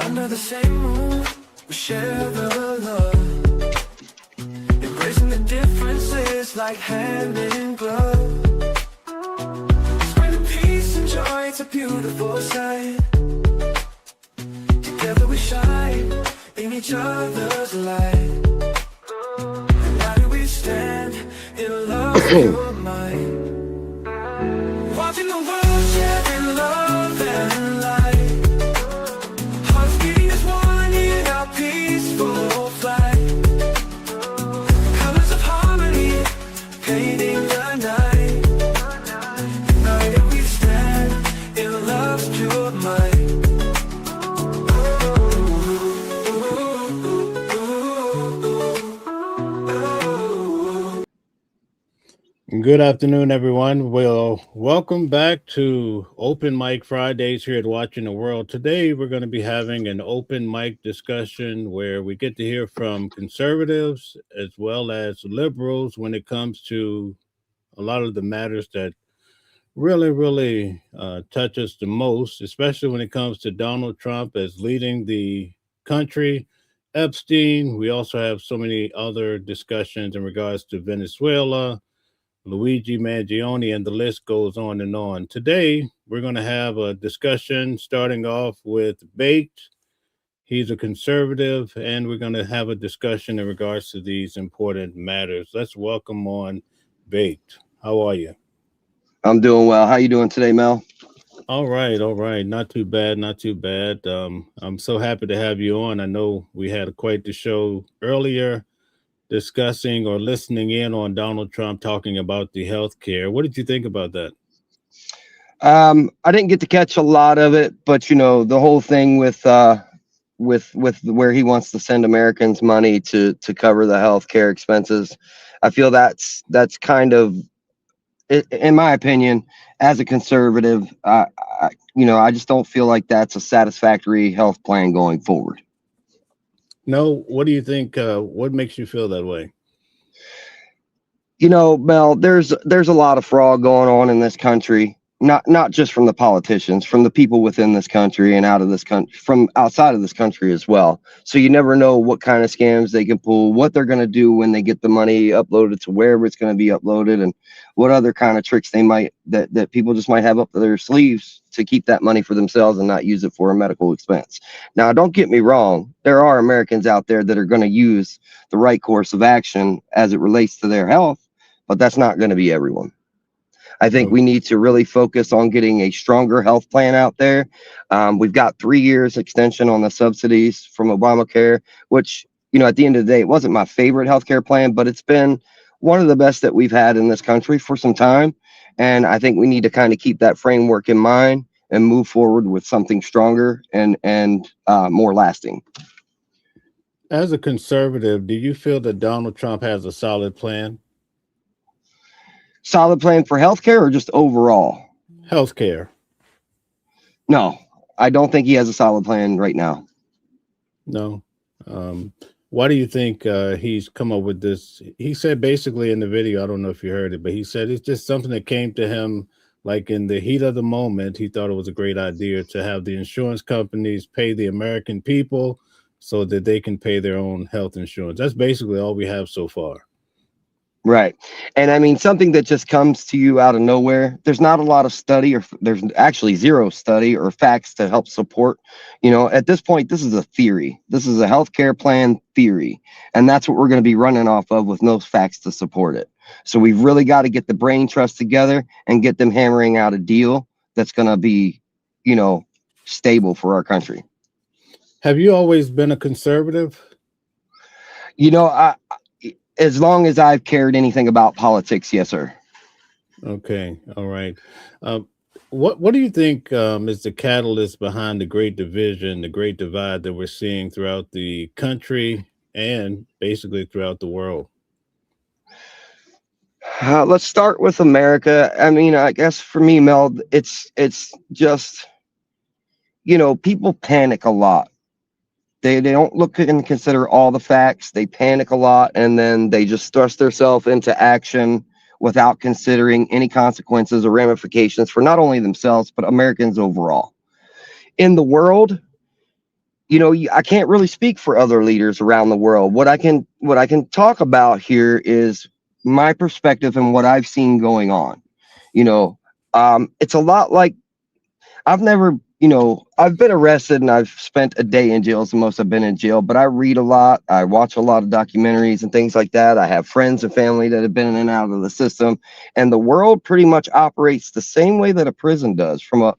Under the same moon, we share the love, embracing the differences like hand in glove. Spreading peace and joy, it's a beautiful sight. Together we shine in each other's light. And now do we stand in love with your mind, watching the world share in love and light. Hearts beating as one in our peaceful flight. Colors of harmony painting the night. United we stand in love's pure might. Good afternoon, everyone. Well, welcome back to Open Mic Fridays here at Watching the World. Today, we're going to be having an open mic discussion where we get to hear from conservatives as well as liberals when it comes to a lot of the matters that really touch us the most, especially when it comes to Donald Trump as leading the country, Epstein. We also have so many other discussions in regards to Venezuela, Luigi Mangione, and the list goes on and on. Today, we're going to have a discussion starting off with Baked. He's a conservative, and we're going to have a discussion in regards to these important matters. Let's welcome on Baked. How are you? I'm doing well. How you doing today, Mel? All right. Not too bad. I'm so happy to have you on. I know we had quite the show earlier discussing or listening in on Donald Trump talking about the health care. What did you think about that? I didn't get to catch a lot of it, but you know, the whole thing with where he wants to send Americans money to cover the health care expenses, I feel that's kind of, in my opinion, as a conservative, I just don't feel like that's a satisfactory health plan going forward. No, what do you think? What makes you feel that way? You know, Mel, there's a lot of fraud going on in this country, not just from the politicians, from the people within this country and out of this country, from outside of this country as well. So you never know what kind of scams they can pull, what they're going to do when they get the money uploaded to wherever it's going to be uploaded, and what other kind of tricks they might that people just might have up their sleeves to keep that money for themselves and not use it for a medical expense. Now, don't get me wrong, there are Americans out there that are going to use the right course of action as it relates to their health, but that's not going to be everyone. I think we need to really focus on getting a stronger health plan out there. We've got 3 years extension on the subsidies from Obamacare, which, you know, at the end of the day, it wasn't my favorite healthcare plan, but it's been one of the best that we've had in this country for some time. And I think we need to kind of keep that framework in mind and move forward with something stronger and more lasting. As a conservative, do you feel that Donald Trump has a solid plan? Solid plan for healthcare or just overall? Healthcare. No, I don't think he has a solid plan right now. No. Why do you think he's come up with this? He said basically in the video, I don't know if you heard it, but he said it's just something that came to him like in the heat of the moment. He thought it was a great idea to have the insurance companies pay the American people so that they can pay their own health insurance. That's basically all we have so far. Right. And I mean, something that just comes to you out of nowhere, there's not a lot of study, or there's actually zero study or facts to help support. You know, at this point, this is a theory. This is a healthcare plan theory. And that's what we're going to be running off of with no facts to support it. So we've really got to get the brain trust together and get them hammering out a deal that's going to be, you know, stable for our country. Have you always been a conservative? You know, as long as I've cared anything about politics, yes, sir. Okay, all right. What do you think is the catalyst behind the great division, the great divide that we're seeing throughout the country and basically throughout the world? Let's start with America. I mean, I guess for me, Mel, it's just, you know, people panic a lot. They don't look and consider all the facts. They panic a lot, and then they just thrust themselves into action without considering any consequences or ramifications for not only themselves, but Americans overall. In the world, I can't really speak for other leaders around the world. What I can talk about here is my perspective and what I've seen going on. You know, it's a lot like I've been arrested and I've spent a day in jail. It's the most I've been in jail, but I read a lot. I watch a lot of documentaries and things like that. I have friends and family that have been in and out of the system, and the world pretty much operates the same way that a prison does from a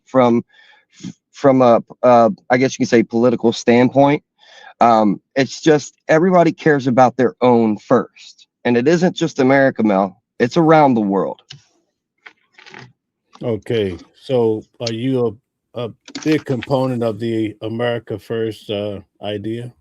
I guess you can say political standpoint. It's just everybody cares about their own first, and it isn't just America, Mel. It's around the world. Okay, so are you a big component of the America First idea?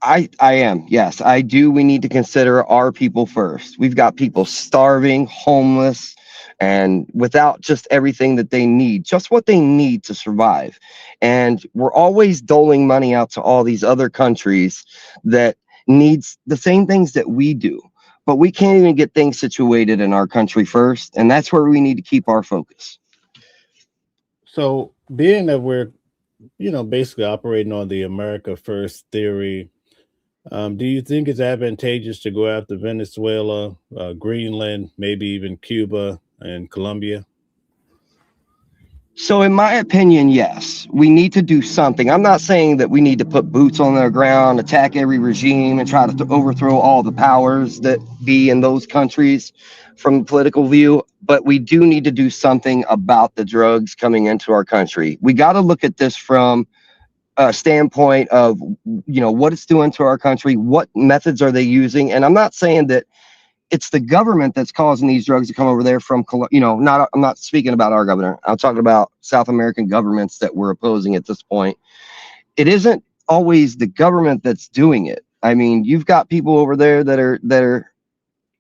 I am. Yes, I do. We need to consider our people first. We've got people starving, homeless, and without just everything that they need, just what they need to survive. And we're always doling money out to all these other countries that needs the same things that we do. But we can't even get things situated in our country first, and that's where we need to keep our focus. So, being that we're basically operating on the America First theory, do you think it's advantageous to go after Venezuela, Greenland, maybe even Cuba and Colombia? So, in my opinion, yes, we need to do something. I'm not saying that we need to put boots on the ground, attack every regime, and try to overthrow all the powers that be in those countries from a political view, but we do need to do something about the drugs coming into our country. We got to look at this from a standpoint of, what it's doing to our country, what methods are they using. And I'm not saying that it's the government that's causing these drugs to come over there from, not, I'm not speaking about our governor. I'm talking about South American governments that we're opposing at this point. It isn't always the government that's doing it. I mean, you've got people over there that are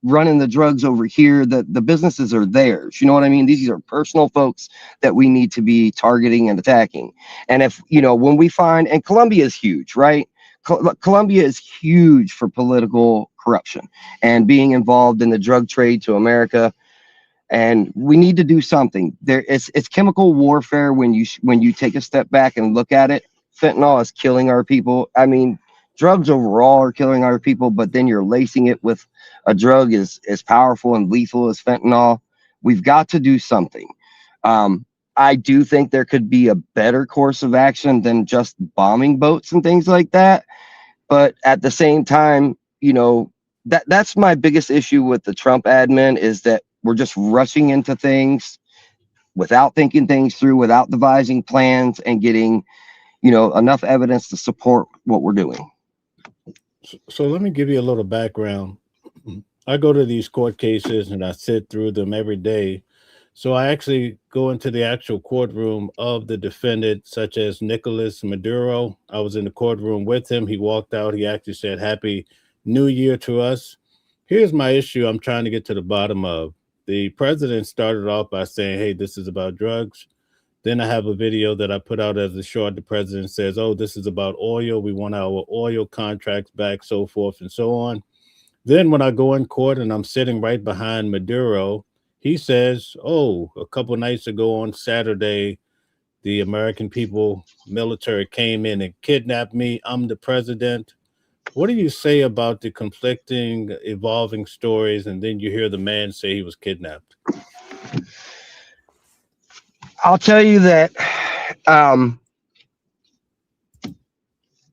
running the drugs over here, that the businesses are theirs. You know what I mean? These are personal folks that we need to be targeting and attacking. And if, when we find, and Colombia is huge, right? Colombia is huge for political corruption and being involved in the drug trade to America. And we need to do something. It's chemical warfare when you take a step back and look at it. Fentanyl is killing our people. I mean, drugs overall are killing our people, but then you're lacing it with a drug as powerful and lethal as fentanyl. We've got to do something. I do think there could be a better course of action than just bombing boats and things like that. But at the same time, that's my biggest issue with the Trump admin, is that we're just rushing into things without thinking things through, without devising plans and getting, enough evidence to support what we're doing. So let me give you a little background. I go to these court cases and I sit through them every day. So I actually go into the actual courtroom of the defendant, such as Nicolas Maduro. I was in the courtroom with him. He walked out. He actually said, "Happy New Year" to us. Here's my issue I'm trying to get to the bottom of. The president started off by saying, "Hey, this is about drugs." Then I have a video that I put out as a short. The president says, "Oh, this is about oil. We want our oil contracts back," so forth and so on. Then when I go in court and I'm sitting right behind Maduro, he says, "Oh, a couple nights ago on Saturday, the American people military came in and kidnapped me. I'm the president." What do you say about the conflicting, evolving stories? And then you hear the man say he was kidnapped. I'll tell you that,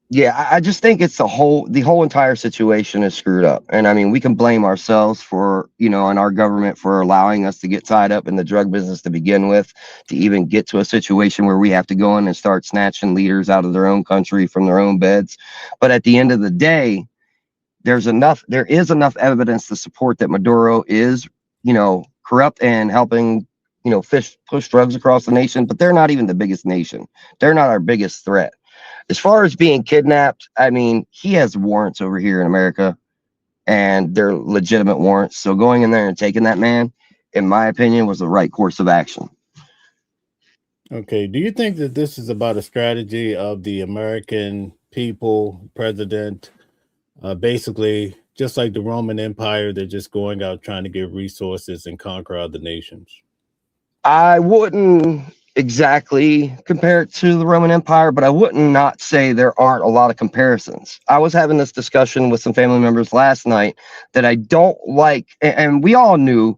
yeah, I just think it's the whole entire situation is screwed up. And I mean, we can blame ourselves for, and our government for allowing us to get tied up in the drug business to begin with, to even get to a situation where we have to go in and start snatching leaders out of their own country from their own beds. But at the end of the day, there is enough evidence to support that Maduro is, corrupt and helping, push drugs across the nation. But they're not even the biggest nation. They're not our biggest threat. As far as being kidnapped, I mean, he has warrants over here in America, and they're legitimate warrants. So going in there and taking that man, in my opinion, was the right course of action. Okay. Do you think that this is about a strategy of the American people, president, basically just like the Roman Empire? They're just going out trying to get resources and conquer other nations? I wouldn't, exactly compare it to the Roman Empire, but I wouldn't not say there aren't a lot of comparisons. I was having this discussion with some family members last night that I don't like, and we all knew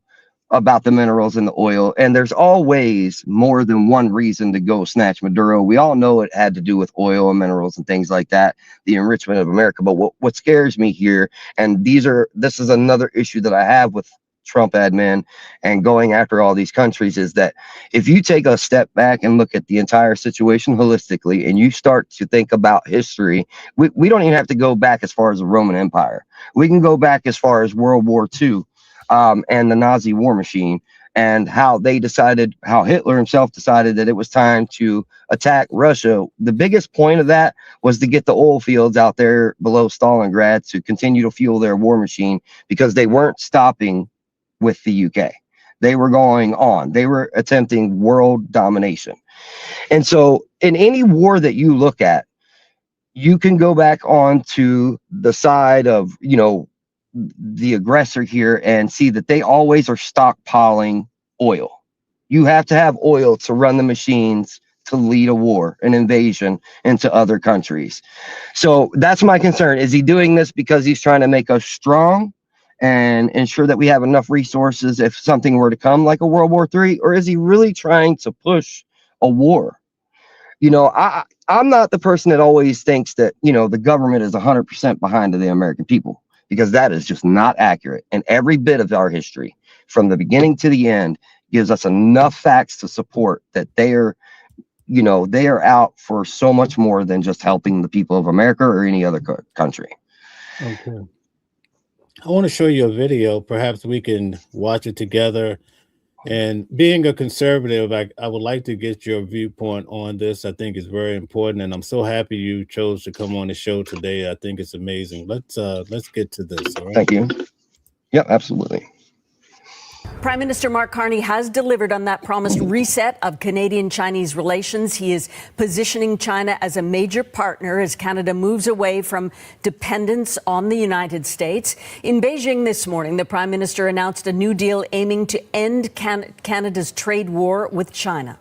about the minerals and the oil, and there's always more than one reason to go snatch Maduro. We all know it had to do with oil and minerals and things like that, the enrichment of America. But what scares me here, and this is another issue that I have with Trump admin and going after all these countries, is that if you take a step back and look at the entire situation holistically and you start to think about history, we don't even have to go back as far as the Roman Empire. We can go back as far as World War II, and the Nazi war machine, and how Hitler himself decided that it was time to attack Russia. The biggest point of that was to get the oil fields out there below Stalingrad to continue to fuel their war machine, because they weren't stopping with the UK. They were going on. They were attempting world domination. And so in any war that you look at, you can go back onto the side of, the aggressor here and see that they always are stockpiling oil. You have to have oil to run the machines to lead a war, an invasion into other countries. So that's my concern. Is he doing this because he's trying to make us strong and ensure that we have enough resources if something were to come like a World War III? Or is he really trying to push a war? I'm not the person that always thinks that, the government is 100% behind the American people, because that is just not accurate. And every bit of our history from the beginning to the end gives us enough facts to support that they are out for so much more than just helping the people of America or any other country. Okay. I want to show you a video. Perhaps we can watch it together. And being a conservative, I would like to get your viewpoint on this. I think it's very important, and I'm so happy you chose to come on the show today. I think it's amazing. Let's get to this. All right. Thank you. Yep, absolutely. Prime Minister Mark Carney has delivered on that promised reset of Canadian-Chinese relations. He is positioning China as a major partner as Canada moves away from dependence on the United States. In Beijing this morning, the Prime Minister announced a new deal aiming to end Canada's trade war with China.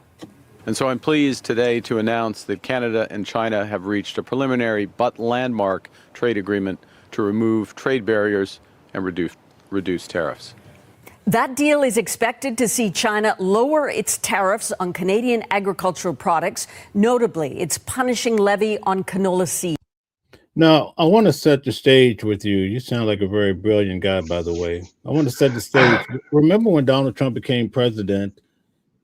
And so I'm pleased today to announce that Canada and China have reached a preliminary but landmark trade agreement to remove trade barriers and reduce tariffs. That deal is expected to see China lower its tariffs on Canadian agricultural products, notably its punishing levy on canola seed. Now, I want to set the stage with you. You sound like a very brilliant guy, by the way. I want to set the stage. Remember when Donald Trump became president,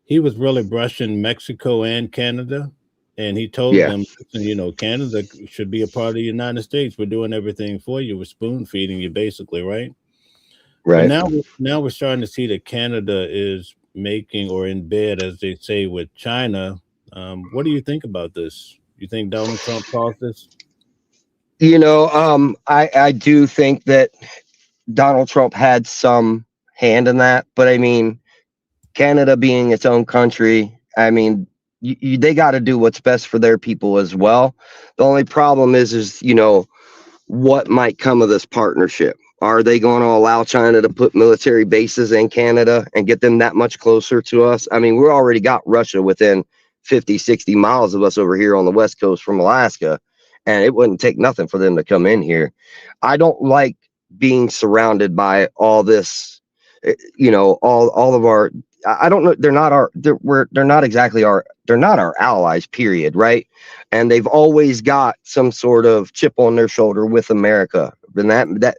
he was really brushing Mexico and Canada, and he told them, Canada should be a part of the United States. We're doing everything for you. We're spoon feeding you, basically, right? Right. But now we're starting to see that Canada is making, or in bed, as they say, with China. What do you think about this? You think Donald Trump caused this? I do think that Donald Trump had some hand in that, but I mean, Canada being its own country, I mean, they got to do what's best for their people as well. The only problem is what might come of this partnership. Are they going to allow China to put military bases in Canada and get them that much closer to us? I mean, we already got Russia within 50, 60 miles of us over here on the West Coast from Alaska, and it wouldn't take nothing for them to come in here. I don't like being surrounded by all this, all of our, I don't know, they're not our allies, period, right? And they've always got some sort of chip on their shoulder with America. And that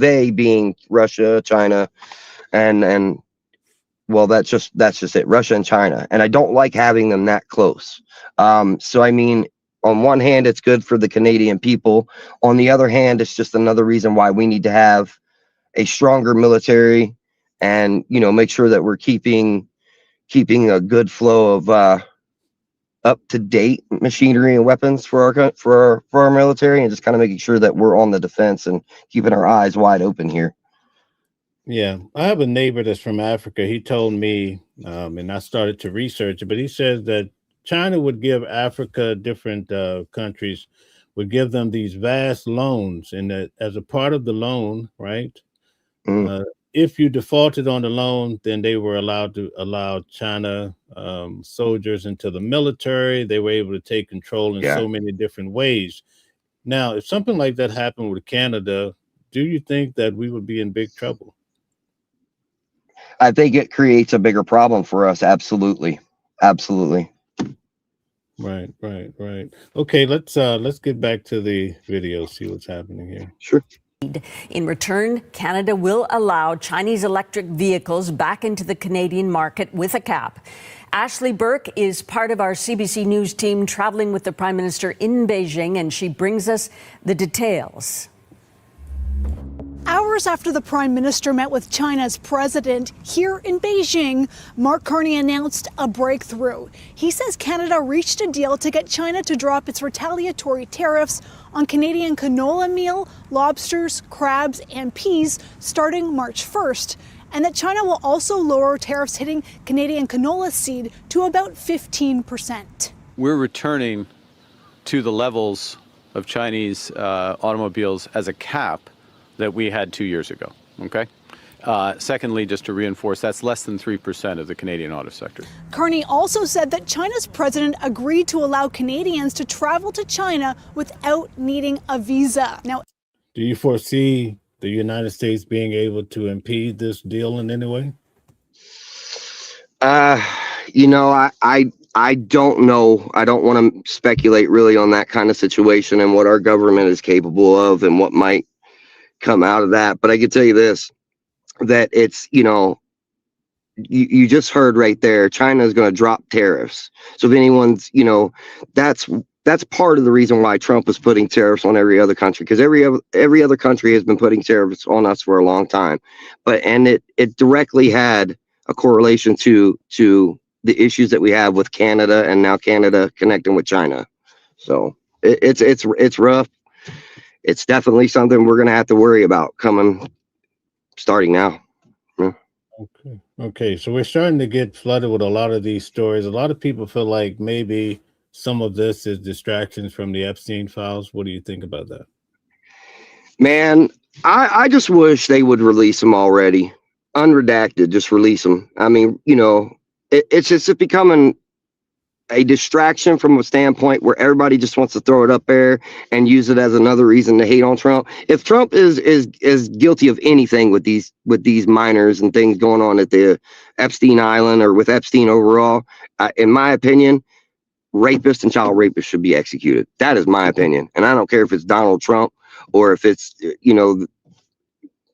they being Russia, China, and well, that's just it, Russia and China. And I don't like having them that close. So I mean, on one hand, it's good for the Canadian people. On the other hand, it's just another reason why we need to have a stronger military and, make sure that we're keeping a good flow of up-to-date machinery and weapons for our military, and just kind of making sure that we're on the defense and keeping our eyes wide open here. Yeah, I have a neighbor that's from Africa. He told me, and I started to research it, but he says that China would give Africa, different countries, would give them these vast loans, and that as a part of the loan, right, if you defaulted on the loan, then they were allowed to allow China soldiers into the military. They were able to take control in so many different ways. Now, if something like that happened with Canada, do you think that we would be in big trouble? I think it creates a bigger problem for us. Absolutely. Absolutely. Right. Okay, let's get back to the video, see what's happening here. Sure. In return, Canada will allow Chinese electric vehicles back into the Canadian market with a cap. Ashley Burke is part of our CBC News team traveling with the Prime Minister in Beijing, and she brings us the details. Hours after the Prime Minister met with China's president here in Beijing, Mark Carney announced a breakthrough. He says Canada reached a deal to get China to drop its retaliatory tariffs on Canadian canola meal, lobsters, crabs, and peas starting March 1st, and that China will also lower tariffs hitting Canadian canola seed to about 15%. We're returning to the levels of Chinese automobiles as a cap that we had 2 years ago, okay? Secondly, just to reinforce, that's less than 3% of the Canadian auto sector. Carney also said that China's president agreed to allow Canadians to travel to China without needing a visa. Now, do you foresee the United States being able to impede this deal in any way? You know, I don't know. I don't want to speculate really on that kind of situation and what our government is capable of and what might come out of that. But I can tell you this, that it's, you know, you just heard right there, China is going to drop tariffs. So if anyone's, you know, that's part of the reason why Trump is putting tariffs on every other country, because every other country has been putting tariffs on us for a long time. And it directly had a correlation to the issues that we have with Canada, and now Canada connecting with China. So it's rough. It's definitely something we're going to have to worry about starting now. Yeah. Okay. So we're starting to get flooded with a lot of these stories. A lot of people feel like maybe some of this is distractions from the Epstein files. What do you think about that? Man, I just wish they would release them already. Unredacted, just release them. I mean, you know, it's just becoming a distraction from a standpoint where everybody just wants to throw it up there and use it as another reason to hate on Trump. If Trump is guilty of anything with these minors and things going on at the Epstein Island or with Epstein overall, in my opinion, rapists and child rapists should be executed. That is my opinion. And I don't care if it's Donald Trump or if it's, you know,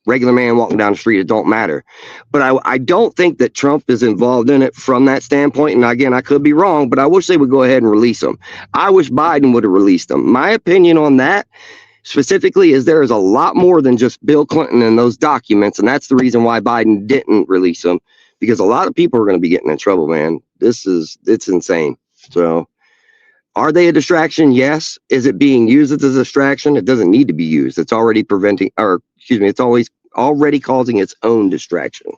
regular man walking down the street, it don't matter. But I don't think that Trump is involved in it from that standpoint. And again, I could be wrong, but I wish they would go ahead and release them. I wish Biden would have released them. My opinion on that specifically is there is a lot more than just Bill Clinton and those documents. And that's the reason why Biden didn't release them, because a lot of people are going to be getting in trouble, man. It's insane. So are they a distraction? Yes. Is it being used as a distraction? It doesn't need to be used. It's already it's always already causing its own distraction.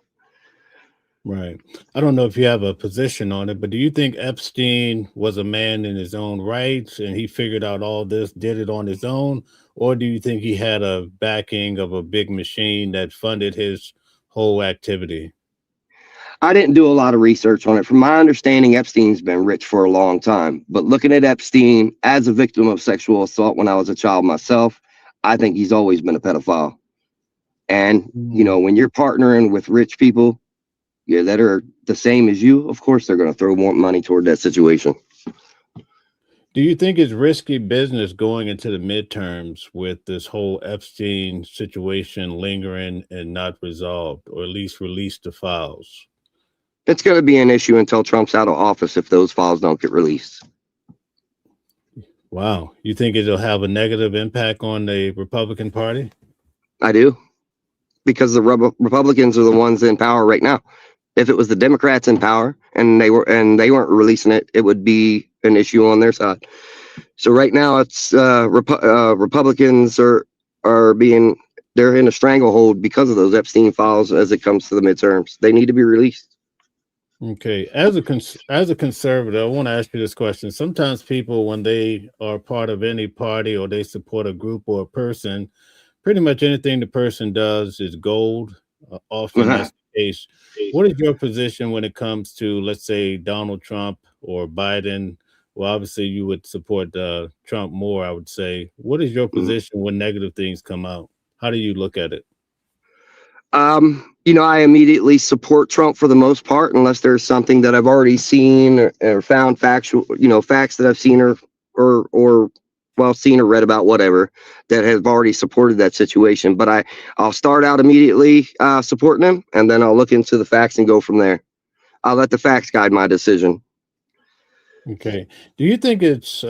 Right. I don't know if you have a position on it, but do you think Epstein was a man in his own rights and he figured out all this, did it on his own? Or do you think he had a backing of a big machine that funded his whole activity? I didn't do a lot of research on it. From my understanding, Epstein's been rich for a long time. But looking at Epstein as a victim of sexual assault when I was a child myself, I think he's always been a pedophile. And, you know, when you're partnering with rich people that are the same as you, of course, they're going to throw more money toward that situation. Do you think it's risky business going into the midterms with this whole Epstein situation lingering and not resolved, or at least release the files? It's going to be an issue until Trump's out of office if those files don't get released. Wow. You think it'll have a negative impact on the Republican Party? I do. Because the Republicans are the ones in power right now. If it was the Democrats in power and they weren't releasing it, it would be an issue on their side. So right now it's Republicans are they're in a stranglehold because of those Epstein files as it comes to the midterms. They need to be released. Okay. As a conservative, I want to ask you this question. Sometimes people, when they are part of any party or they support a group or a person, pretty much anything the person does is gold. often that's the case. What is your position when it comes to, let's say, Donald Trump or Biden? Well, obviously, you would support Trump more, I would say. What is your position when negative things come out? How do you look at it? I immediately support Trump for the most part, unless there's something that I've already seen or found factual, facts that I've seen or seen or read about, whatever, that have already supported that situation. But I'll start out immediately supporting him, and then I'll look into the facts and go from there. I'll let the facts guide my decision. Okay. Do you think it's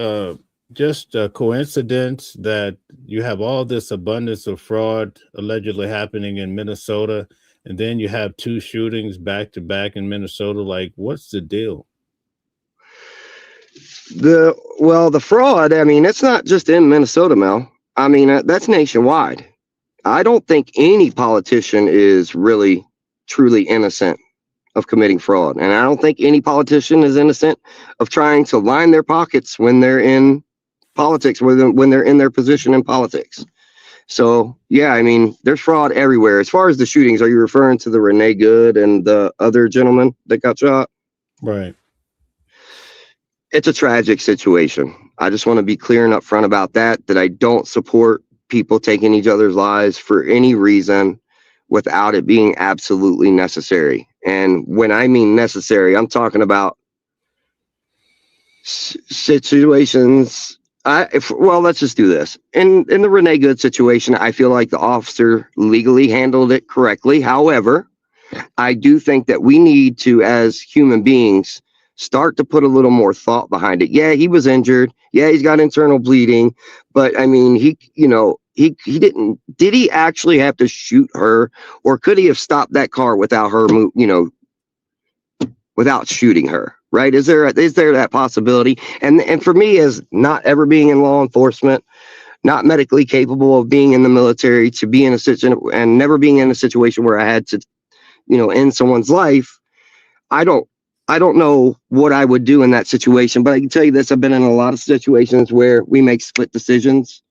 just a coincidence that you have all this abundance of fraud allegedly happening in Minnesota, and then you have 2 shootings back to back in Minnesota? Like, what's the deal? The fraud, it's not just in Minnesota, Mel. That's nationwide. I don't think any politician is really truly innocent of committing fraud. And I don't think any politician is innocent of trying to line their pockets when they're in politics, when they're in their position in politics. So, yeah, there's fraud everywhere. As far as the shootings, are you referring to the Renee Good and the other gentleman that got shot? Right. It's a tragic situation. I just want to be clear and upfront about that I don't support people taking each other's lives for any reason without it being absolutely necessary. And when I mean necessary, I'm talking about situations. Let's just do this. In the Renee Good situation, I feel like the officer legally handled it correctly. However, I do think that we need to, as human beings, start to put a little more thought behind it. Yeah, he was injured. Yeah, he's got internal bleeding. But he didn't. Did he actually have to shoot her, or could he have stopped that car without her, without shooting her? Right? Is there that possibility? And for me, as not ever being in law enforcement, not medically capable of being in the military, to be in a situation and never being in a situation where I had to, end someone's life, I don't know what I would do in that situation. But I can tell you this: I've been in a lot of situations where we make split decisions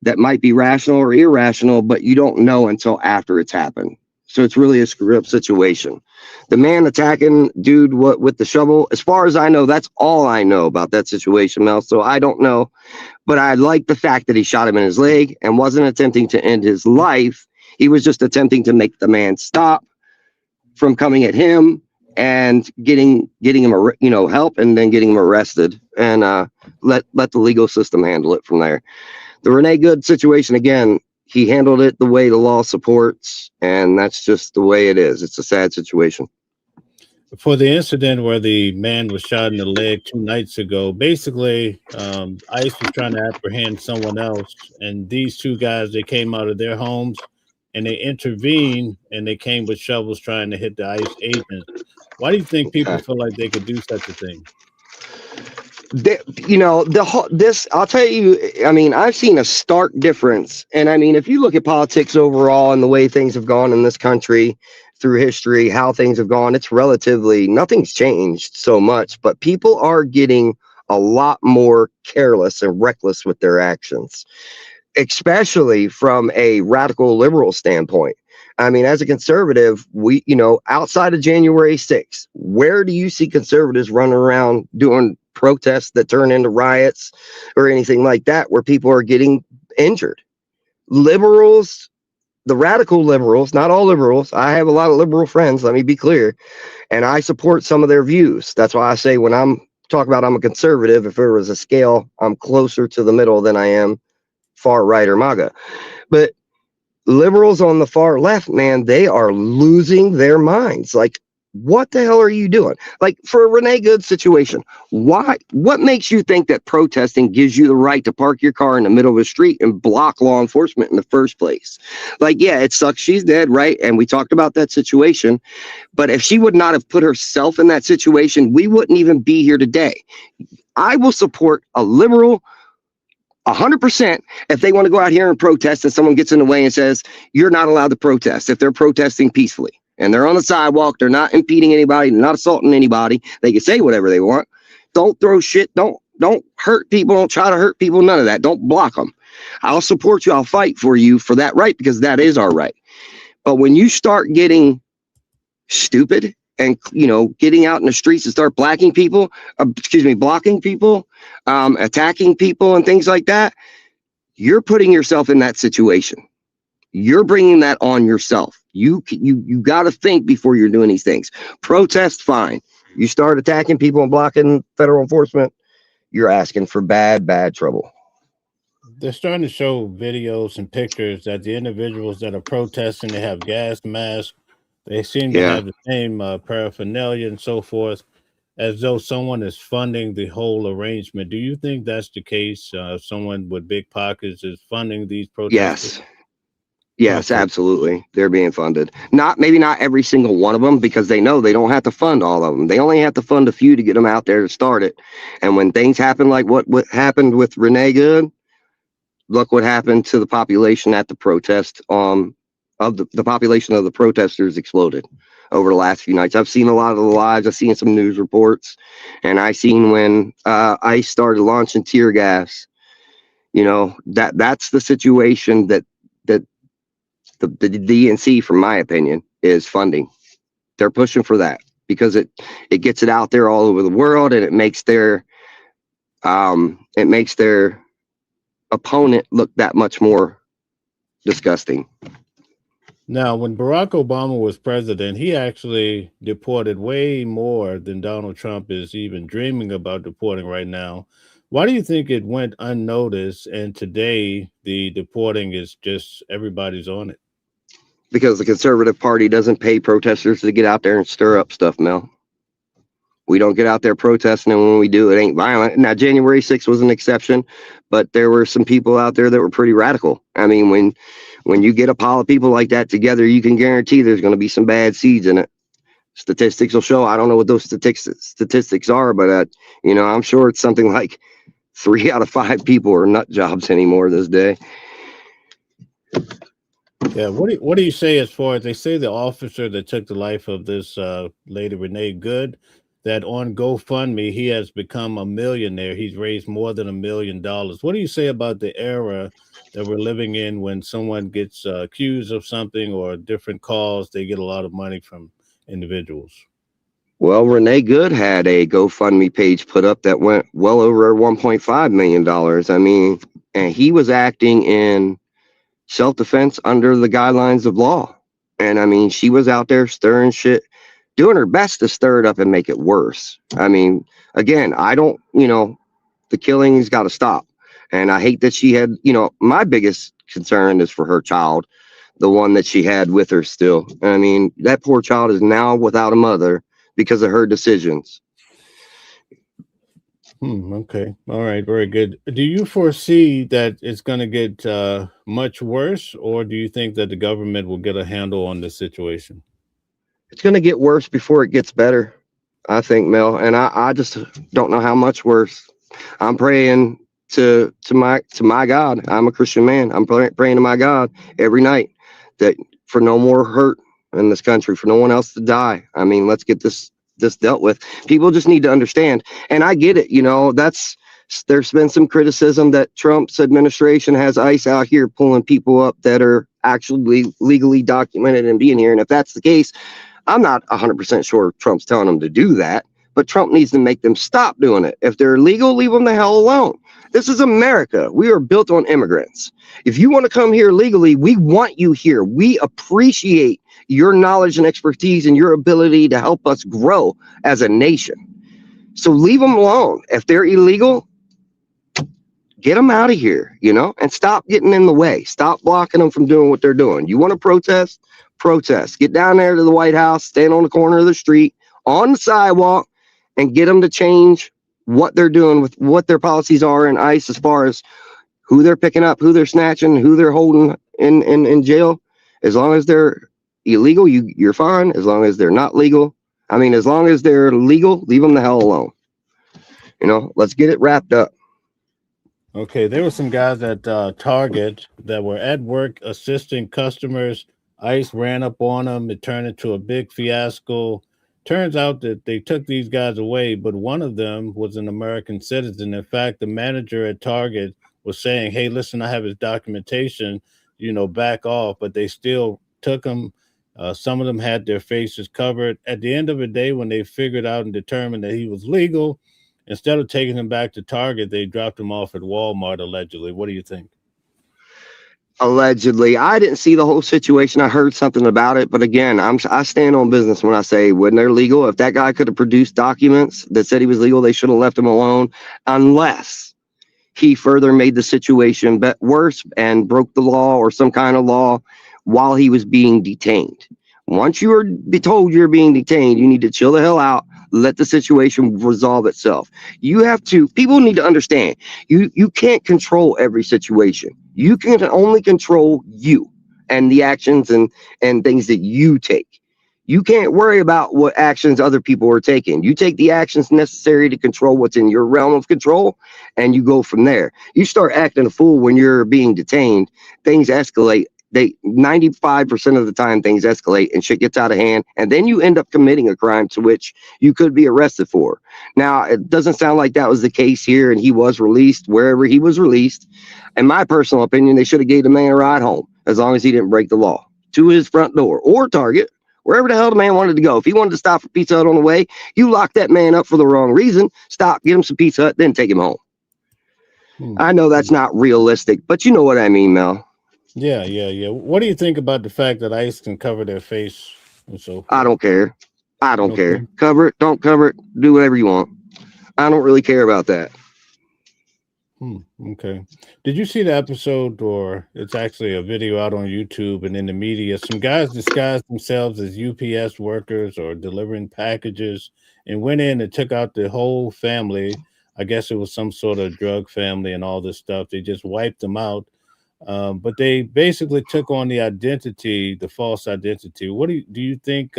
that might be rational or irrational, but you don't know until after it's happened. So it's really a screw up situation. The man attacking dude with the shovel, as far as I know, that's all I know about that situation, Mel. So I don't know, but I like the fact that he shot him in his leg and wasn't attempting to end his life. He was just attempting to make the man stop from coming at him and getting him help, and then getting him arrested, and let the legal system handle it from there. The Renee Good situation, again, he handled it the way the law supports, and that's just the way it is. It's a sad situation. For the incident where the man was shot in the leg 2 nights ago, basically, ICE was trying to apprehend someone else, and these 2 guys, they came out of their homes and they intervened, and they came with shovels trying to hit the ICE agents. Why do you think people feel like they could do such a thing? I'll tell you, I've seen a stark difference. And if you look at politics overall and the way things have gone in this country through history, how things have gone, it's relatively, nothing's changed so much, but people are getting a lot more careless and reckless with their actions, especially from a radical liberal standpoint. As a conservative, we, outside of January 6th, where do you see conservatives running around doing protests that turn into riots or anything like that, where people are getting injured? Liberals, the radical liberals, not all liberals. I have a lot of liberal friends, let me be clear, and I support some of their views. That's why I say when I'm talking about I'm a conservative, if there was a scale, I'm closer to the middle than I am far right or MAGA. But liberals on the far left, man, they are losing their minds. Like, what the hell are you doing? Like, for a Renee Good situation, what makes you think that protesting gives you the right to park your car in the middle of the street and block law enforcement in the first place? Like, yeah, it sucks she's dead, right? And we talked about that situation. But if she would not have put herself in that situation, we wouldn't even be here today. I will support a liberal 100% if they want to go out here and protest and someone gets in the way and says, you're not allowed to protest. If they're protesting peacefully and they're on the sidewalk, they're not impeding anybody, they're not assaulting anybody, they can say whatever they want. Don't throw shit. Don't hurt people. Don't try to hurt people. None of that. Don't block them. I'll support you. I'll fight for you for that right, because that is our right. But when you start getting stupid and, getting out in the streets and start blocking people, attacking people and things like that, you're putting yourself in that situation. You're bringing that on yourself. You got to think before you're doing these things. Protest, fine. You start attacking people and blocking federal enforcement, you're asking for bad trouble. They're starting to show videos and pictures that the individuals that are protesting, they have gas masks. They seem to Yeah. have the same paraphernalia and so forth, as though someone is funding the whole arrangement. Do you think that's the case? Someone with big pockets is funding these protesters? Yes, Okay. absolutely. They're being funded. Maybe not every single one of them, because they know they don't have to fund all of them. They only have to fund a few to get them out there to start it. And when things happen like what happened with Renee Good, look what happened to the population at the protest. Of the population of the protesters exploded over the last few nights. I've seen a lot of the lives. I've seen some news reports, and I seen when ICE started launching tear gas. That's the situation that the DNC, from my opinion, is funding. They're pushing for that because it gets it out there all over the world, and it makes their opponent look that much more disgusting. Now, when Barack Obama was president, he actually deported way more than Donald Trump is even dreaming about deporting right now. Why do you think it went unnoticed, and today the deporting is just everybody's on it? Because the conservative party doesn't pay protesters to get out there and stir up stuff, Mel. We don't get out there protesting, and when we do, it ain't violent. Now, January 6th was an exception, but there were some people out there that were pretty radical. I mean, when you get a pile of people like that together, you can guarantee there's going to be some bad seeds in it. Statistics will show. I don't know what those statistics are, but I'm sure it's something like 3 out of 5 people are nut jobs anymore this day. Yeah, what do you say as far as they say the officer that took the life of this lady Renee Good, that on GoFundMe he has become a millionaire. He's raised more than $1 million. What do you say about the era that we're living in when someone gets accused of something or a different cause, they get a lot of money from individuals? Well, Renee Good had a GoFundMe page put up that went well over $1.5 million. I mean, and he was acting in self-defense under the guidelines of law. And I mean, she was out there stirring shit, doing her best to stir it up and make it worse. I mean, again, the killing's got to stop. And I hate that she had, my biggest concern is for her child, the one that she had with her still. I mean, that poor child is now without a mother because of her decisions. Okay. All right. Very good. Do you foresee that it's going to get much worse, or do you think that the government will get a handle on this situation? It's going to get worse before it gets better, I think, Mel. And I just don't know how much worse. I'm praying to my God. I'm a Christian man. I'm praying to my God every night that for no more hurt in this country, for no one else to die. I mean, let's get this dealt with. People just need to understand. And I get it. There's been some criticism that Trump's administration has ICE out here pulling people up that are actually legally documented and being here. And if that's the case, I'm not 100% sure Trump's telling them to do that, but Trump needs to make them stop doing it. If they're illegal, leave them the hell alone. This is America. We are built on immigrants. If you want to come here legally, we want you here. We appreciate your knowledge and expertise and your ability to help us grow as a nation. So leave them alone. If they're illegal, get them out of here, and stop getting in the way. Stop blocking them from doing what they're doing. You want to protest? Protest. Get down there to the White House, stand on the corner of the street, on the sidewalk, and get them to change what they're doing with what their policies are in ICE as far as who they're picking up, who they're snatching, who they're holding in jail. As long as they're illegal, you're fine. As long as they're not legal, as long as they're legal, leave them the hell alone. Let's get it wrapped up. Okay, there were some guys at Target that were at work assisting customers. ICE ran up on them. It turned into a big fiasco. Turns out that they took these guys away, but one of them was an American citizen. In fact, the manager at Target was saying, hey, listen, I have his documentation, back off, but they still took them. Some of them had their faces covered. At the end of the day, when they figured out and determined that he was legal, instead of taking him back to Target, they dropped him off at Walmart, allegedly. What do you think? Allegedly, I didn't see the whole situation. I heard something about it, but again, I stand on business when I say when they're legal. If that guy could have produced documents that said he was legal, they should have left him alone, unless he further made the situation worse and broke the law or some kind of law while he was being detained. Once you are told you're being detained, you need to chill the hell out. Let the situation resolve itself. People need to understand, you can't control every situation. You can only control you and the actions and things that you take. You can't worry about what actions other people are taking. You take the actions necessary to control what's in your realm of control, and you go from there. You start acting a fool when you're being detained, things escalate. 95% of the time things escalate and shit gets out of hand, and then you end up committing a crime to which you could be arrested for. Now, it doesn't sound like that was the case here, and he was released wherever he was released. In my personal opinion, they should have gave the man a ride home, as long as he didn't break the law, to his front door or Target, wherever the hell the man wanted to go. If he wanted to stop for Pizza Hut on the way, you lock that man up for the wrong reason. Stop, get him some Pizza Hut, then take him home. I know that's not realistic, but you know what I mean, Mel. Yeah. What do you think about the fact that ICE can cover their face and so forth? I don't care. Cover it, don't cover it, do whatever you want. I don't really care about that. Okay. Did you see the episode, or it's actually a video out on YouTube and in the media? Some guys disguised themselves as UPS workers or delivering packages and went in and took out the whole family. I guess it was some sort of drug family and all this stuff. They just wiped them out. But they basically took on the false identity. What do you think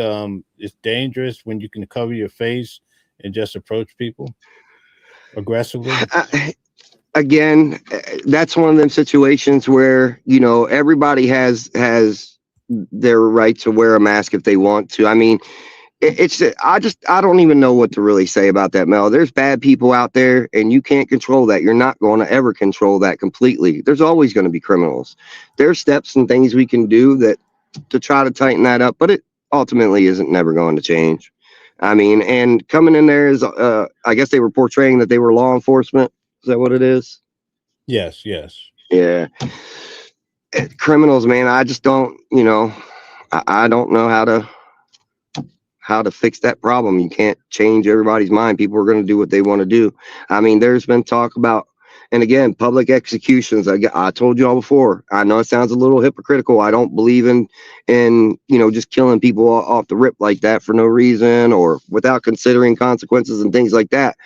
is dangerous when you can cover your face and just approach people aggressively? Again, that's one of them situations where, everybody has their right to wear a mask if they want to. I mean, I don't even know what to really say about that, Mel. There's bad people out there, and you can't control that. You're not going to ever control that completely. There's always going to be criminals. There's steps and things we can do to try to tighten that up, but it ultimately isn't never going to change. I mean, and coming in there is, I guess they were portraying that they were law enforcement. Is that what it is? Yes. Yeah. Criminals, man. I just don't, I don't know how to fix that problem. You can't change everybody's mind. People are going to do what they want to do. I mean, there's been talk about, and again, public executions. I told you all before. I know it sounds a little hypocritical. I don't believe in just killing people off the rip like that for no reason or without considering consequences and things like that.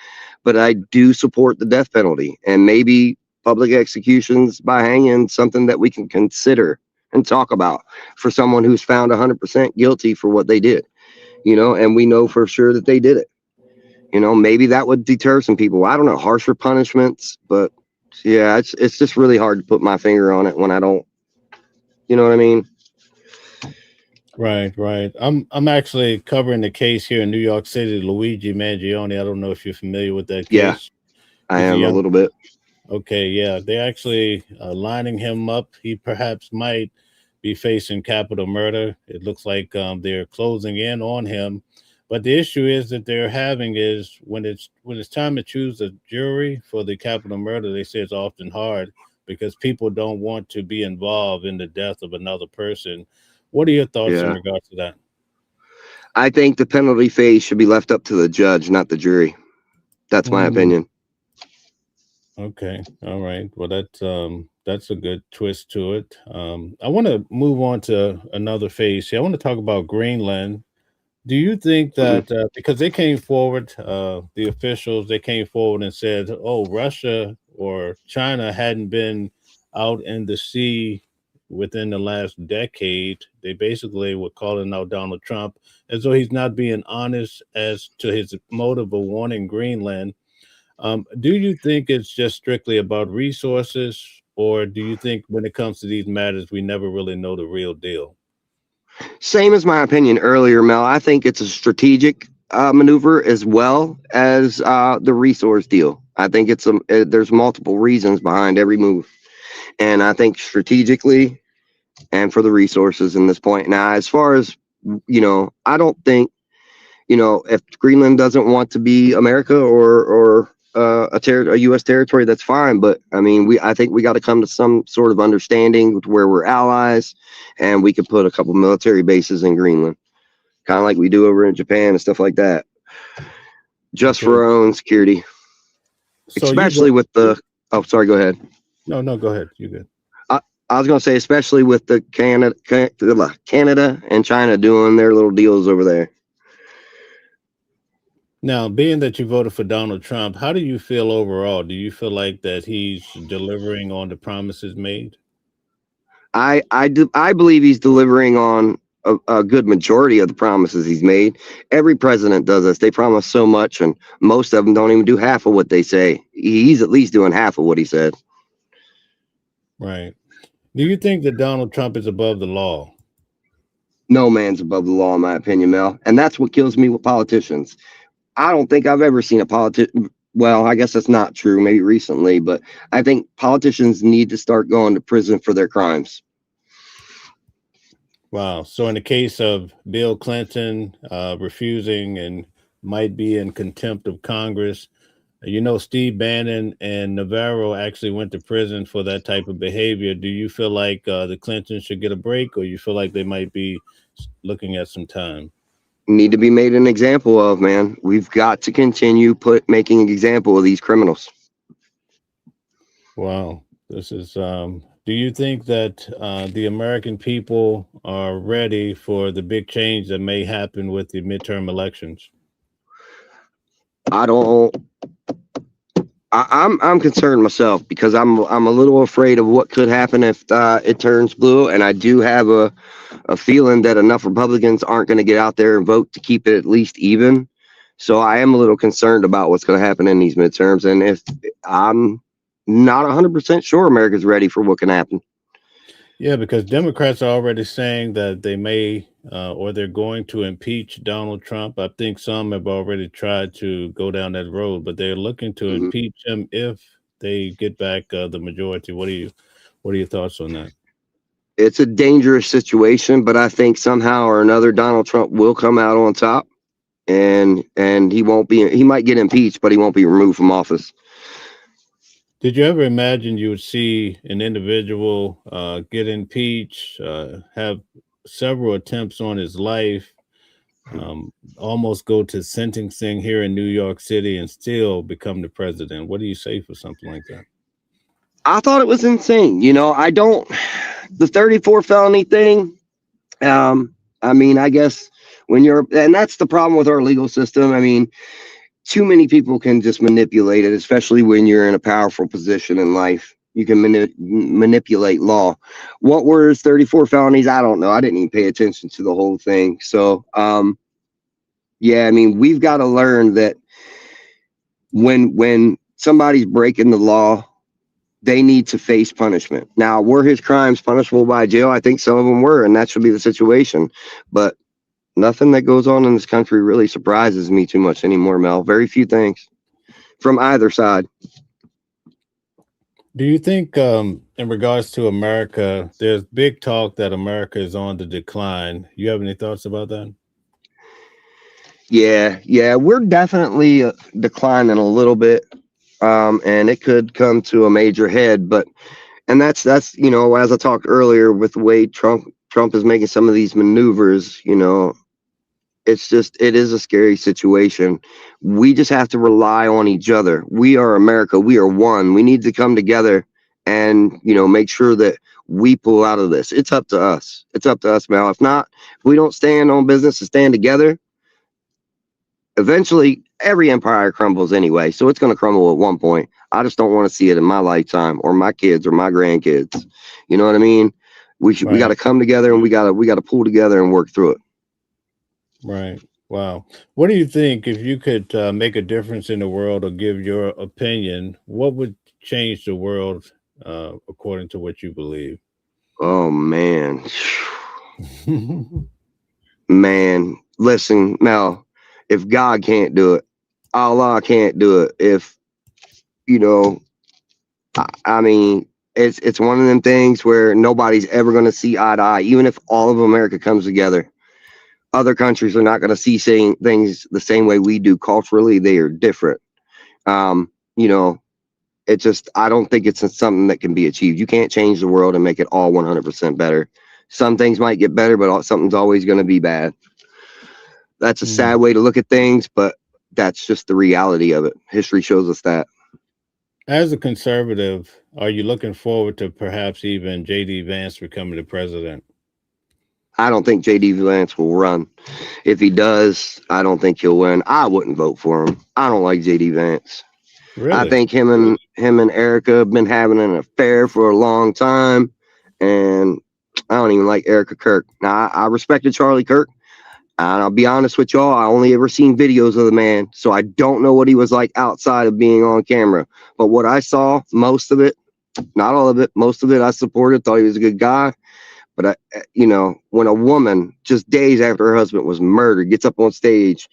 But I do support the death penalty, and maybe public executions by hanging, something that we can consider and talk about for someone who's found 100% guilty for what they did. And we know for sure that they did it. Maybe that would deter some people. I don't know, harsher punishments, but yeah, it's just really hard to put my finger on it when I don't, you know what I mean? Right. I'm actually covering the case here in New York City, Luigi Mangione. I don't know if you're familiar with that case. Yeah, I am a little bit. Okay, yeah. They're actually lining him up. He perhaps might be facing capital murder. It looks like they're closing in on him. But the issue is that they're having is when it's time to choose a jury for the capital murder, they say it's often hard because people don't want to be involved in the death of another person. What are your thoughts in regards to that? I think the penalty phase should be left up to the judge, not the jury. That's my opinion. Okay. All right. Well, that's a good twist to it. I want to move on to another phase here. I want to talk about Greenland. Do you think that because they came forward, the officials, they came forward and said, oh, Russia or China hadn't been out in the sea within the last decade, they basically were calling out Donald Trump as though he's not being honest as to his motive of wanting Greenland. Do you think it's just strictly about resources, or do you think when it comes to these matters, we never really know the real deal? Same as my opinion earlier, Mel. I think it's a strategic maneuver as well as the resource deal. I think there's multiple reasons behind every move. And I think strategically, and for the resources in this point. Now, as far as, I don't think, if Greenland doesn't want to be America or a U.S. territory, that's fine. But I mean, I think we got to come to some sort of understanding where we're allies, and we could put a couple military bases in Greenland, kind of like we do over in Japan and stuff like that, just for our own security. So especially with the. Oh, sorry. Go ahead. No, go ahead. You good. I was going to say, especially with the Canada and China doing their little deals over there. Now, being that you voted for Donald Trump, how do you feel overall? Do you feel like that he's delivering on the promises made? I believe he's delivering on a good majority of the promises he's made. Every president does this. They promise so much, and most of them don't even do half of what they say. He's at least doing half of what he said. Right. Do you think that Donald Trump is above the law? No man's above the law, in my opinion, Mel. And that's what kills me with politicians. I don't think I've ever seen a politician. Well, I guess that's not true, maybe recently, but I think politicians need to start going to prison for their crimes. Wow. So in the case of Bill Clinton refusing and might be in contempt of Congress, Steve Bannon and Navarro actually went to prison for that type of behavior. Do you feel like the Clintons should get a break, or you feel like they might be looking at some time? Need to be made an example of, man. We've got to continue making an example of these criminals. Wow. This is, do you think that the American people are ready for the big change that may happen with the midterm elections? I'm concerned myself, because I'm a little afraid of what could happen if it turns blue, and I do have a feeling that enough Republicans aren't going to get out there and vote to keep it at least even. So I am a little concerned about what's going to happen in these midterms, and if I'm not 100% sure America's ready for what can happen. Yeah, because Democrats are already saying that they may or they're going to impeach Donald Trump. I think some have already tried to go down that road, but they're looking to impeach him if they get back the majority. What are your thoughts on that? It's a dangerous situation, but I think somehow or another Donald Trump will come out on top, and he might get impeached, but he won't be removed from office. Did you ever imagine you would see an individual get impeached, have several attempts on his life, almost go to sentencing here in New York City, and still become the president? What do you say for something like that? I thought it was insane. The 34 felony thing. I mean, I guess and that's the problem with our legal system. I mean, too many people can just manipulate it, especially when you're in a powerful position in life. You can manipulate law. What were his 34 felonies? I don't know. I didn't even pay attention to the whole thing. So, yeah, I mean, we've got to learn that when somebody's breaking the law, they need to face punishment. Now, were his crimes punishable by jail? I think some of them were, and that should be the situation. But nothing that goes on in this country really surprises me too much anymore, Mel. Very few things from either side. Do you think in regards to America, there's big talk that America is on the decline? You have any thoughts about that? Yeah, we're definitely declining a little bit, and it could come to a major head. And that's as I talked earlier, with the way Trump is making some of these maneuvers, it is a scary situation. We just have to rely on each other. We are America. We are one. We need to come together and, make sure that we pull out of this. It's up to us. It's up to us, Mel. If we don't stand on business and stand together, eventually every empire crumbles anyway. So it's going to crumble at one point. I just don't want to see it in my lifetime, or my kids, or my grandkids. You know what I mean? We got to come together, and we got to pull together and work through it. Right. Wow. What do you think, if you could make a difference in the world or give your opinion, what would change the world according to what you believe? Oh, man. Man, listen, Mel, if God can't do it, Allah can't do it. If, I mean, It's one of them things where nobody's ever going to see eye to eye. Even if all of America comes together, other countries are not going to see saying things the same way we do. Culturally, they are different. You know, it just, I don't think it's something that can be achieved. You can't change the world and make it all 100% better. Some things might get better, but something's always going to be bad. That's a sad way to look at things, but that's just the reality of it. History shows us that. As a conservative, are you looking forward to perhaps even J.D. Vance becoming the president? I don't think J.D. Vance will run. If he does, I don't think he'll win. I wouldn't vote for him. I don't like J.D. Vance. Really? I think him and Erica have been having an affair for a long time, and I don't even like Erica Kirk. Now, I respected Charlie Kirk, and I'll be honest with y'all, I only ever seen videos of the man, so I don't know what he was like outside of being on camera. But what I saw, most of it, not all of it, most of it I supported, thought he was a good guy. But, you know, when a woman just days after her husband was murdered gets up on stage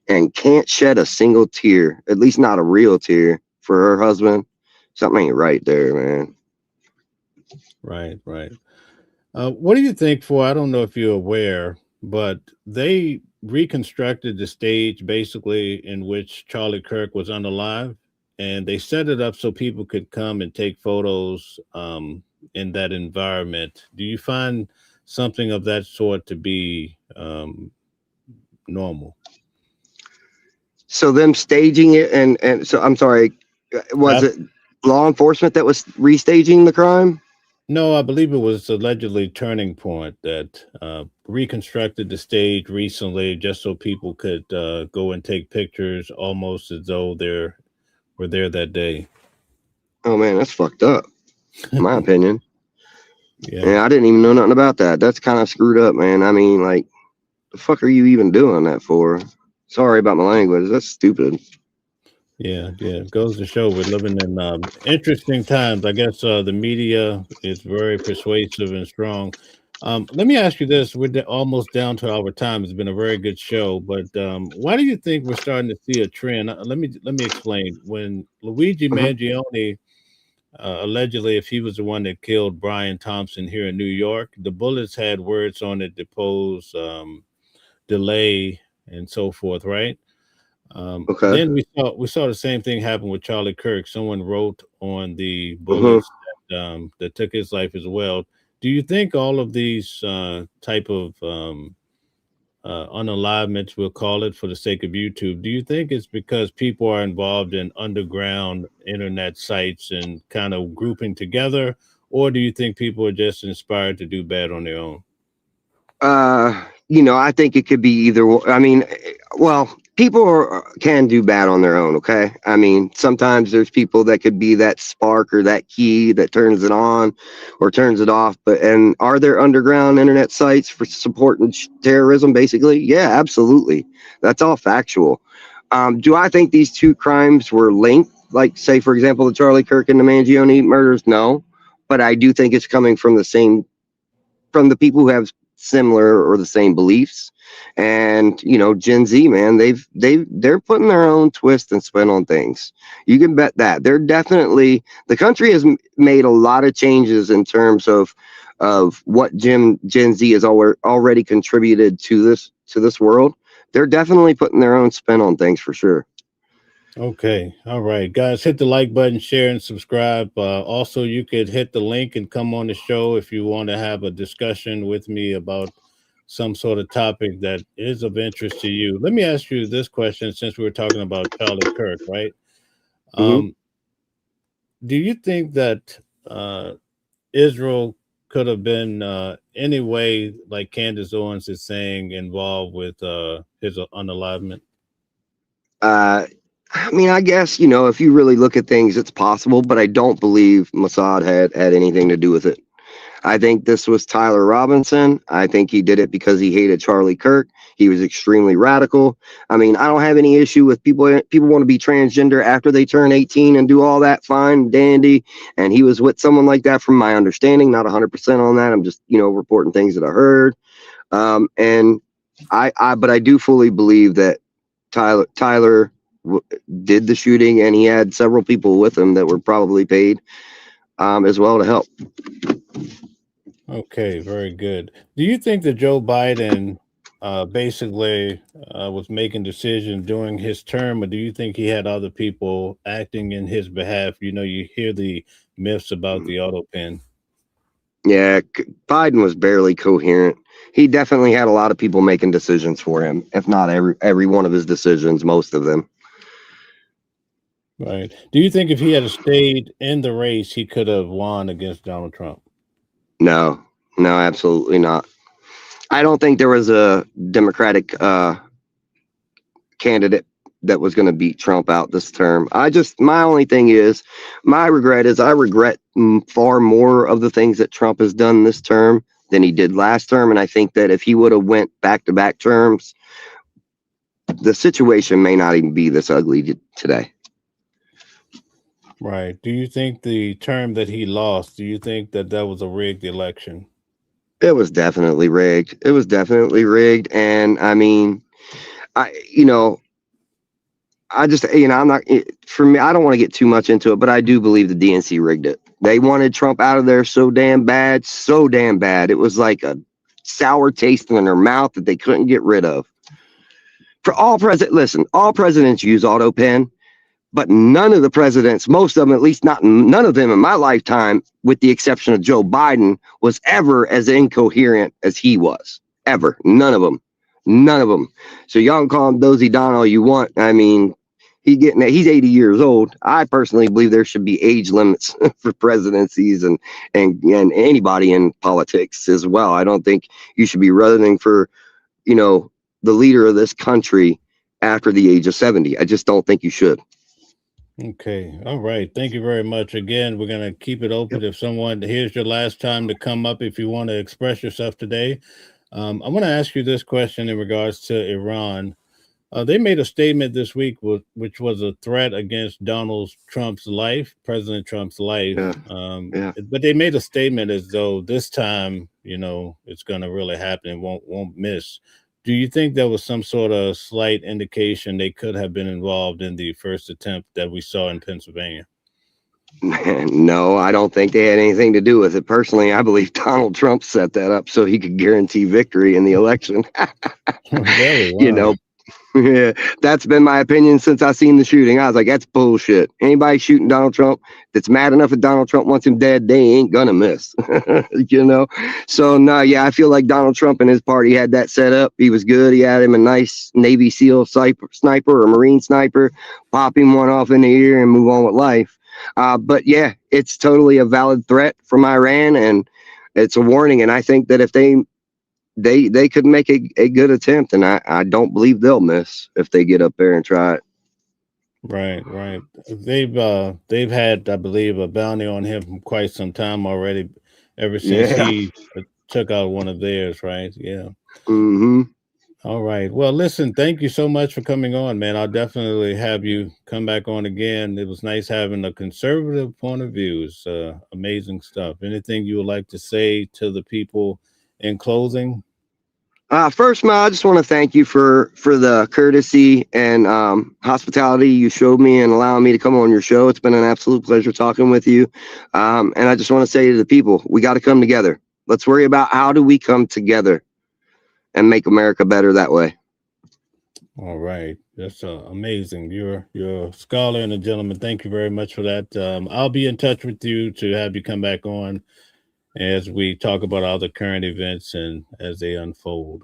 and can't shed a single tear, at least not a real tear, for her husband, something ain't right there, man. Right. What do you think I don't know if you're aware, but they reconstructed the stage basically in which Charlie Kirk was unalive, and they set it up so people could come and take photos in that environment. Do you find something of that sort to be normal? So them staging it, and so I'm sorry, was it law enforcement that was restaging the crime? No, I believe it was allegedly Turning Point that reconstructed the stage recently just so people could go and take pictures almost as though they were there that day. Oh man, that's fucked up, in my opinion. Yeah, I didn't even know nothing about that. That's kind of screwed up, man. I mean, like, the fuck are you even doing that for? Sorry about my language. That's stupid. Yeah. It goes to show we're living in interesting times. I guess the media is very persuasive and strong. Let me ask you this: we're almost down to our time. It's been a very good show, but why do you think we're starting to see a trend? Let me explain. When Luigi Mangione, allegedly, if he was the one that killed Brian Thompson here in New York, the bullets had words on it: depose, delay, and so forth, right? Okay. Then we saw the same thing happen with Charlie Kirk. Someone wrote on the bullets that took his life as well. Do you think all of these type of unalivenments, we'll call it for the sake of YouTube, do you think it's because people are involved in underground internet sites and kind of grouping together, or do you think people are just inspired to do bad on their own? You know, I think it could be either. I mean, well, people can do bad on their own. Okay. I mean, sometimes there's people that could be that spark or that key that turns it on or turns it off. And are there underground internet sites for supporting terrorism? Basically, yeah, absolutely. That's all factual. Do I think these two crimes were linked? Like, say, for example, the Charlie Kirk and the Mangione murders? No, but I do think it's coming from from the people who have similar or the same beliefs. And you know, Gen Z, man, they're putting their own twist and spin on things. You can bet that they're definitely, the country has made a lot of changes in terms of what Gen Z has already contributed to this world. They're definitely putting their own spin on things for sure. Okay. All right, guys, hit the like button, share, and subscribe. Also, you could hit the link and come on the show if you want to have a discussion with me about some sort of topic that is of interest to you. Let me ask you this question, since we were talking about Charlie Kirk, right? Do you think that Israel could have been any way, like Candace Owens is saying, involved with his unalivement? I mean, I guess, you know, if you really look at things, it's possible, but I don't believe Mossad had anything to do with it. I think this was Tyler Robinson. I think he did it because he hated Charlie Kirk. He was extremely radical. I mean, I don't have any issue with people want to be transgender after they turn 18 and do all that, fine, dandy. And he was with someone like that, from my understanding, not 100% on that. I'm just, you know, reporting things that I heard. And but I do fully believe that Tyler did the shooting, and he had several people with him that were probably paid. as well to help. Okay, very good. Do you think that Joe Biden basically was making decisions during his term, or do you think he had other people acting in his behalf? You know, you hear the myths about the auto pen. Yeah, Biden was barely coherent. He definitely had a lot of people making decisions for him, if not every one of his decisions, most of them. Right. Do you think if he had stayed in the race, he could have won against Donald Trump? No, no, absolutely not. I don't think there was a Democratic candidate that was going to beat Trump out this term. My only thing is, my regret is I regret far more of the things that Trump has done this term than he did last term. And I think that if he would have went back-to-back terms, the situation may not even be this ugly today. Right. Do you think the term that he lost, do you think that that was a rigged election? It was definitely rigged. It was definitely rigged. And I mean, I just, I'm not, for me, I don't want to get too much into it, but I do believe the DNC rigged it. They wanted Trump out of there so damn bad, so damn bad. It was like a sour taste in their mouth that they couldn't get rid of. For all presidents use auto pen, but none of the presidents, most of them, at least none of them in my lifetime, with the exception of Joe Biden, was ever as incoherent as he was. Ever. None of them. None of them. So y'all can call him Dozy Don all you want. I mean, he's 80 years old. I personally believe there should be age limits for presidencies and anybody in politics as well. I don't think you should be running for, the leader of this country after the age of 70. I just don't think you should. Okay. All right. Thank you very much. Again, we're going to keep it open. If someone, here's your last time to come up if you want to express yourself today. I want to ask you this question in regards to Iran. They made a statement this week, which was a threat against Donald Trump's life, President Trump's life. Yeah. But they made a statement as though this time, it's going to really happen and won't miss. Do you think there was some sort of slight indication they could have been involved in the first attempt that we saw in Pennsylvania? No, I don't think they had anything to do with it. Personally, I believe Donald Trump set that up so he could guarantee victory in the election. Really? Wow. You know, yeah, that's been my opinion since I seen the shooting. I was like, that's bullshit. Anybody shooting Donald Trump that's mad enough at Donald Trump wants him dead, they ain't gonna miss. So no, yeah, I feel like Donald Trump and his party had that set up. He was good. He had him a nice Navy SEAL sniper or Marine sniper, pop him one off in the ear and move on with life. But yeah, it's totally a valid threat from Iran, and it's a warning. And I think that if they could make a good attempt, and I don't believe they'll miss if they get up there and try it. Right. They've had, I believe, a bounty on him for quite some time already, ever since he took out one of theirs, right? Yeah. Mm-hmm. All right. Well, listen, thank you so much for coming on, man. I'll definitely have you come back on again. It was nice having a conservative point of view. It's amazing stuff. Anything you would like to say to the people in closing? First, Mel, I just want to thank you for the courtesy and hospitality you showed me and allowing me to come on your show. It's been an absolute pleasure talking with you. And I just want to say to the people, we got to come together. Let's worry about how do we come together and make America better that way. All right. That's amazing. You're a scholar and a gentleman. Thank you very much for that. I'll be in touch with you to have you come back on as we talk about all the current events and as they unfold.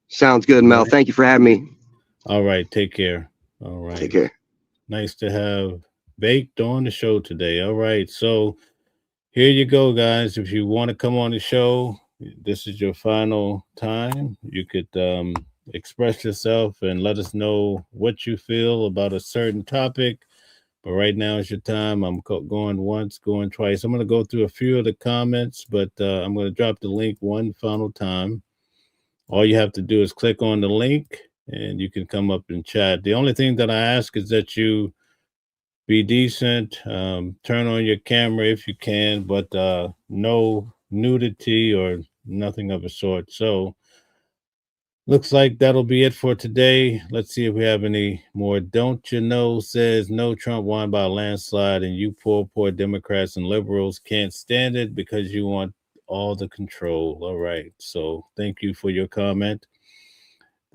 Sounds good, Mel. Thank you for having me. All right. Take care. All right. Take care. Nice to have Baked on the show today. All right. So here you go, guys. If you want to come on the show, this is your final time. You could express yourself and let us know what you feel about a certain topic. But right now is your time. I'm going once, going twice. I'm going to go through a few of the comments, but I'm going to drop the link one final time. All you have to do is click on the link and you can come up and chat. The only thing that I ask is that you be decent, turn on your camera if you can, but no nudity or nothing of a sort. So Looks like that'll be it for today. Let's see if we have any more. Don't you know says no, Trump won by a landslide, and you poor Democrats and liberals can't stand it because you want all the control. All right. So thank you for your comment.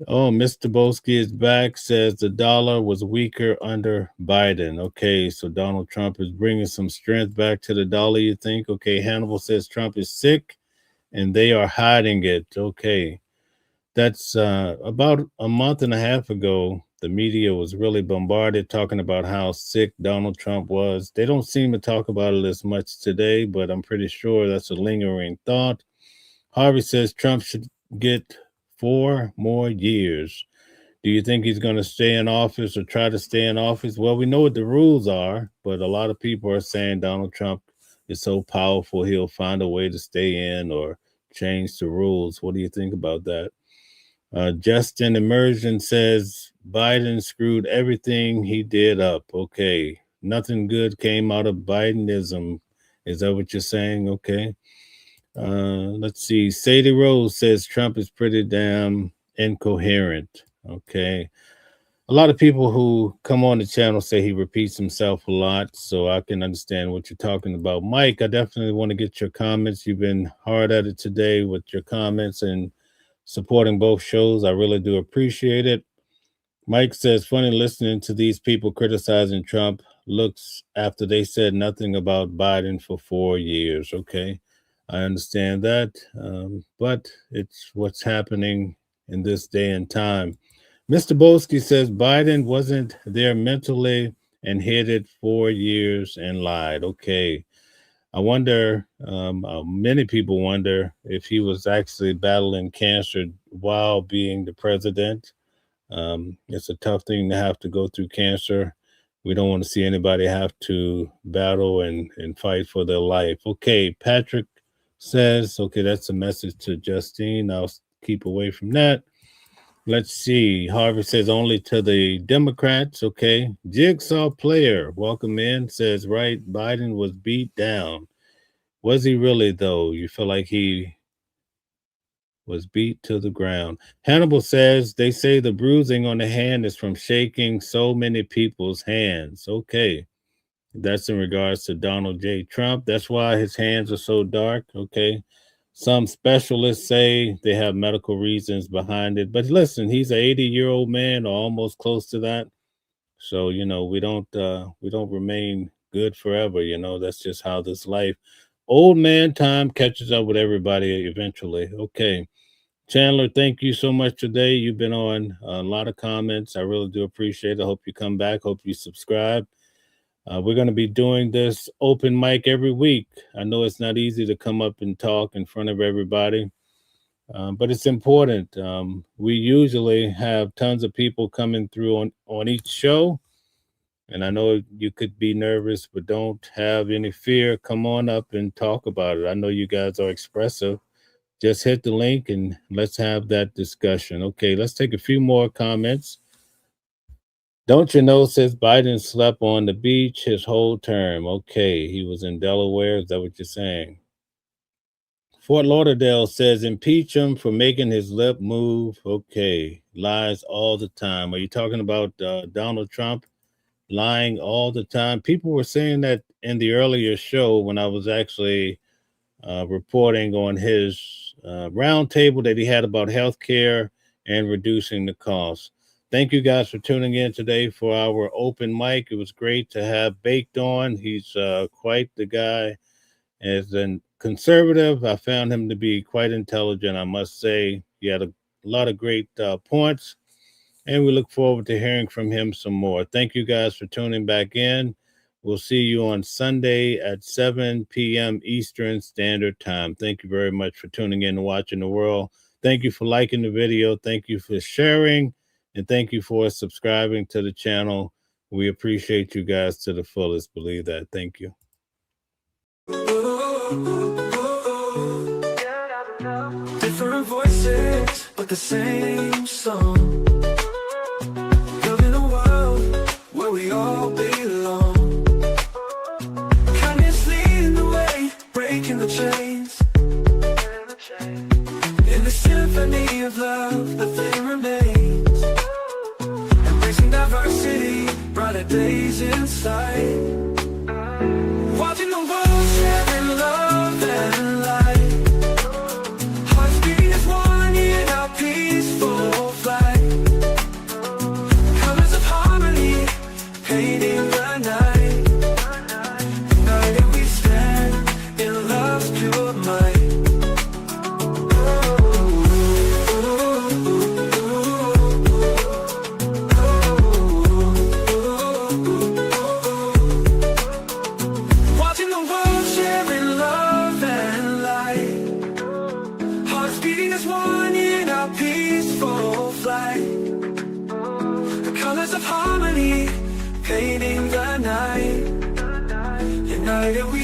Oh, Mr. Bolsky is back, says the dollar was weaker under Biden. Okay, so Donald Trump is bringing some strength back to the dollar, you think? Okay, Hannibal says Trump is sick and they are hiding it. Okay, that's about a month and a half ago. The media was really bombarded talking about how sick Donald Trump was. They don't seem to talk about it as much today, but I'm pretty sure that's a lingering thought. Harvey says Trump should get 4 more years. Do you think he's going to stay in office or try to stay in office? Well, we know what the rules are, but a lot of people are saying Donald Trump is so powerful he'll find a way to stay in or change the rules. What do you think about that? Justin Immersion says Biden screwed everything he did up. Okay, nothing good came out of Bidenism. Is that what you're saying? Okay. Let's see. Sadie Rose says Trump is pretty damn incoherent. Okay. A lot of people who come on the channel say he repeats himself a lot, so I can understand what you're talking about. Mike, I definitely want to get your comments. You've been hard at it today with your comments and supporting both shows. I really do appreciate it. Mike says, funny listening to these people criticizing Trump looks after they said nothing about Biden for 4 years. Okay. I understand that, but it's what's happening in this day and time. Mr. Bolsky says Biden wasn't there mentally and hid it 4 years and lied. Okay. I wonder, many people wonder if he was actually battling cancer while being the president. It's a tough thing to have to go through cancer. We don't want to see anybody have to battle and fight for their life. Okay, Patrick says, okay, that's a message to Justine. I'll keep away from that. Let's see. Harvey says only to the Democrats. Okay. Jigsaw Player, welcome in, says, right, Biden was beat down. Was he really, though? You feel like he was beat to the ground. Hannibal says they say the bruising on the hand is from shaking so many people's hands. Okay. That's in regards to Donald J. Trump. That's why his hands are so dark. Okay. Some specialists say they have medical reasons behind it. But listen, he's an 80-year-old man or almost close to that. So, you know, we don't remain good forever. You know, that's just how this life. Old man time catches up with everybody eventually. Okay. Chandler, thank you so much today. You've been on a lot of comments. I really do appreciate it. I hope you come back. Hope you subscribe. We're going to be doing this open mic every week. I know it's not easy to come up and talk in front of everybody, but it's important. We usually have tons of people coming through on each show, and I know you could be nervous, but don't have any fear. Come on up and talk about it. I know you guys are expressive. Just hit the link and let's have that discussion. Okay, let's take a few more comments. Don't you know, says Biden slept on the beach his whole term. Okay, he was in Delaware. Is that what you're saying? Fort Lauderdale says impeach him for making his lip move. Okay, lies all the time. Are you talking about Donald Trump lying all the time? People were saying that in the earlier show when I was actually reporting on his roundtable that he had about healthcare and reducing the cost. Thank you guys for tuning in today for our open mic. It was great to have Baked on. He's quite the guy. As a conservative, I found him to be quite intelligent, I must say. He had a lot of great points, and we look forward to hearing from him some more. Thank you guys for tuning back in. We'll see you on Sunday at 7 p.m. Eastern Standard Time. Thank you very much for tuning in and watching the world. Thank you for liking the video. Thank you for sharing. And thank you for subscribing to the channel. We appreciate you guys to the fullest. Believe that. Thank you. Different voices, but the same song. Building a world where we all belong. Kindness leading the way, breaking the chains. In the symphony of love, the bright days inside. Watching the world sharing love and light. Hearts beating as one in our peaceful flight. Colors of harmony painting the night. United we stand in love's pure might. Watching the world sharing love and light. Hearts beating as one in our peaceful flight. The colors of harmony painting the night. United we